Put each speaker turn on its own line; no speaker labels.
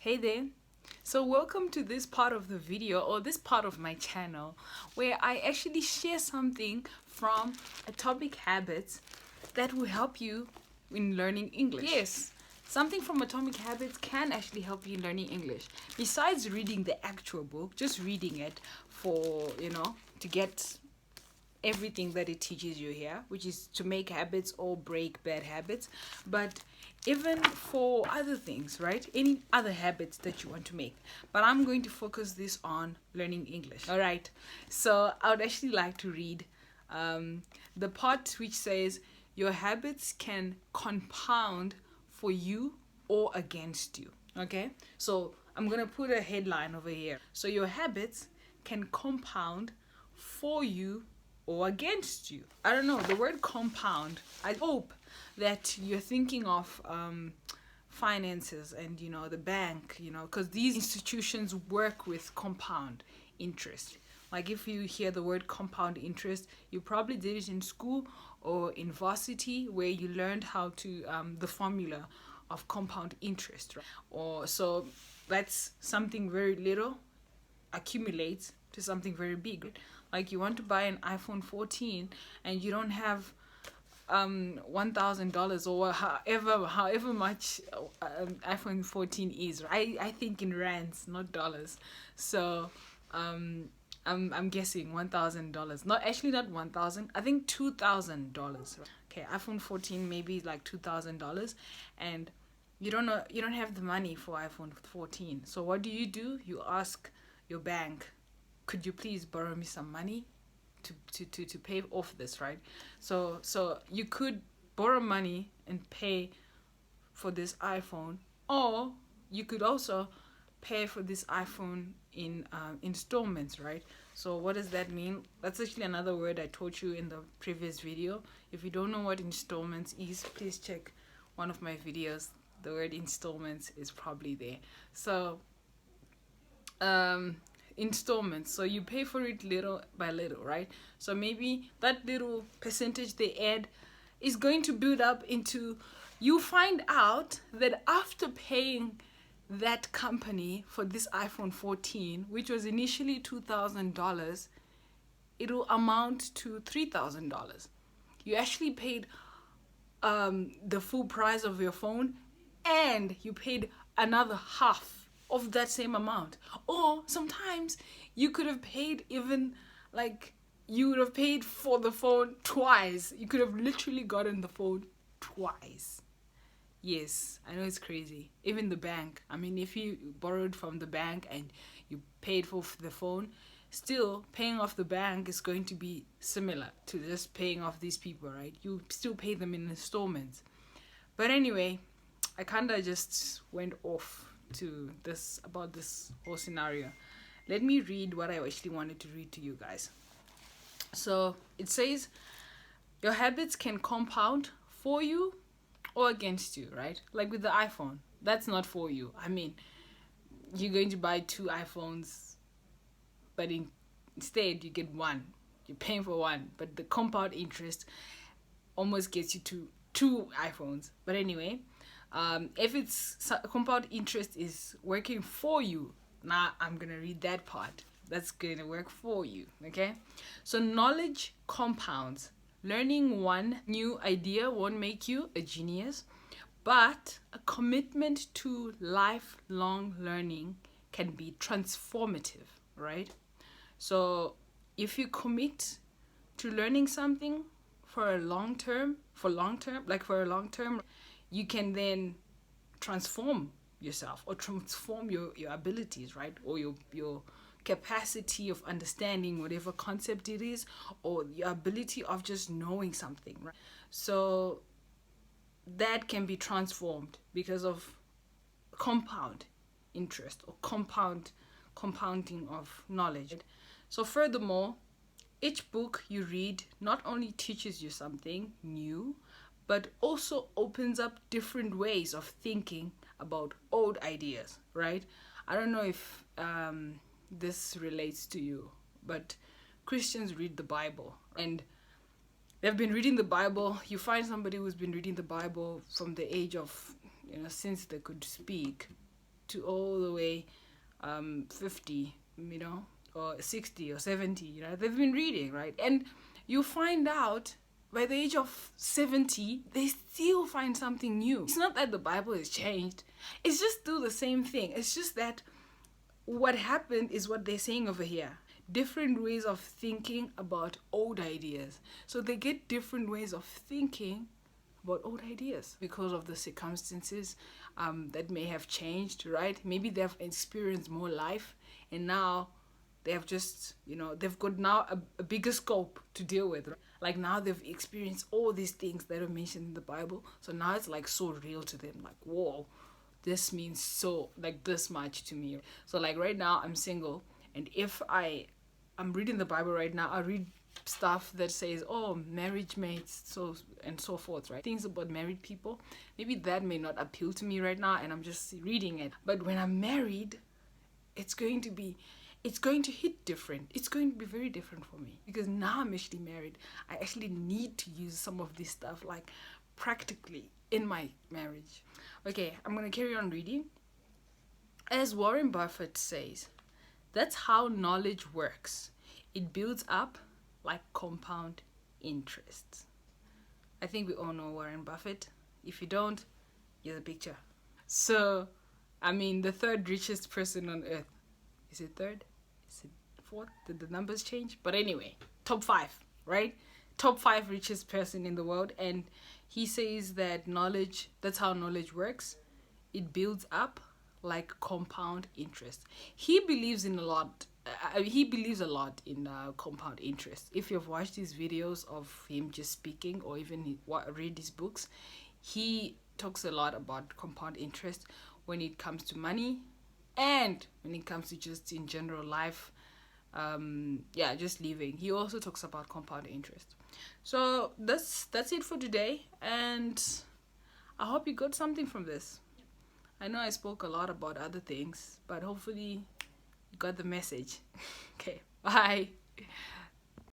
Hey there. So welcome to this part of the video or this part of my channel where I actually share something from Atomic Habits that will help you in learning English. Yes, something from Atomic Habits can actually help you in learning English. Besides reading the actual book, just reading it for, to get everything that it teaches you here, which is to make habits or break bad habits, but even for other things, right? Any other habits that you want to make. But I'm going to focus this on learning English. All right. So I would actually like to read the part which says your habits can compound for you or against you. Okay. So I'm going to put a headline over here. So your habits can compound for you or against you. I don't know, the word compound, I hope that you're thinking of finances and the bank, because these institutions work with compound interest. Like if you hear the word compound interest, you probably did it in school or in varsity where you learned how to the formula of compound interest, right? Or so that's something very little accumulates to something very big. Like you want to buy an iPhone 14 and you don't have $1,000 or however much iPhone 14 is. I think in rands, not dollars. So I'm guessing $1,000. Not 1,000. I think $2,000. Okay, iPhone 14 maybe like $2,000, and you don't have the money for iPhone 14. So what do? You ask your bank, could you please borrow me some money to pay off this, right? So you could borrow money and pay for this iPhone, or you could also pay for this iPhone in installments, right? So what does that mean? That's actually another word I taught you in the previous video. If you don't know what installments is, please check one of my videos. The word installments is probably there. So installments, so you pay for it little by little, right? So maybe that little percentage they add is going to build up into, you find out that after paying that company for this iPhone 14, which was initially $2,000, it'll amount to $3,000. You actually paid the full price of your phone, and you paid another half of that same amount. Or sometimes you could have paid even, like, you would have paid for the phone twice. You could have literally gotten the phone twice. Yes, I know it's crazy. Even the bank, I mean, if you borrowed from the bank and you paid for the phone, still paying off the bank is going to be similar to just paying off these people, right? You still pay them in installments. But anyway, I kind of just went off to this about this whole scenario. Let me read what I actually wanted to read to you guys. So it says your habits can compound for you or against you, right? Like with the iPhone, that's not for you. I mean, you're going to buy 2 iPhones, but instead you get one. You're paying for one, but the compound interest almost gets you to 2 iPhones. But anyway, if it's compound interest is working for you, now I'm gonna read that part. That's gonna work for you. Okay, so knowledge compounds. Learning one new idea won't make you a genius, but a commitment to lifelong learning can be transformative, right? So if you commit to learning something for a long term, you can then transform yourself or transform your abilities, right? Or your capacity of understanding whatever concept it is, or your ability of just knowing something, right? So that can be transformed because of compound interest or compounding of knowledge. So furthermore, each book you read not only teaches you something new, but also opens up different ways of thinking about old ideas, right? I don't know if this relates to you, but Christians read the Bible, and they've been reading the Bible. You find somebody who's been reading the Bible from the age of, since they could speak, to all the way 50, you know, or 60 or 70, you know, they've been reading, right? And you find out by the age of 70, they still find something new. It's not that the Bible has changed. It's just still the same thing. It's just that what happened is what they're saying over here. Different ways of thinking about old ideas. So they get different ways of thinking about old ideas because of the circumstances that may have changed, right? Maybe they've experienced more life, and now they have just, you know, they've got now a bigger scope to deal with, right? Like now they've experienced all these things that are mentioned in the Bible, so now it's like so real to them, like, whoa, this means so like this much to me. So like right now I'm single, and if I'm reading the Bible right now, I read stuff that says, oh, marriage mates, so and so forth, right? Things about married people. Maybe that may not appeal to me right now, and I'm just reading it. But when I'm married, it's going to hit different. It's going to be very different for me, because now I'm actually married. I actually need to use some of this stuff like practically in my marriage. Okay, I'm gonna carry on reading. As Warren Buffett says, that's how knowledge works. It builds up like compound interest. I think we all know Warren Buffett. If you don't, here's a picture. So, I mean, the third richest person on earth. Is it third? Is it fourth? Did the numbers change? But anyway, top 5, right? Top 5 richest person in the world. And he says that knowledge, that's how knowledge works. It builds up like compound interest. He believes in a lot. He believes a lot in compound interest. If you've watched his videos of him just speaking, or even read his books, he talks a lot about compound interest when it comes to money, and when it comes to just in general life, just living. He also talks about compound interest. So that's it for today, and I hope you got something from this. I know I spoke a lot about other things, but hopefully you got the message. Okay, bye.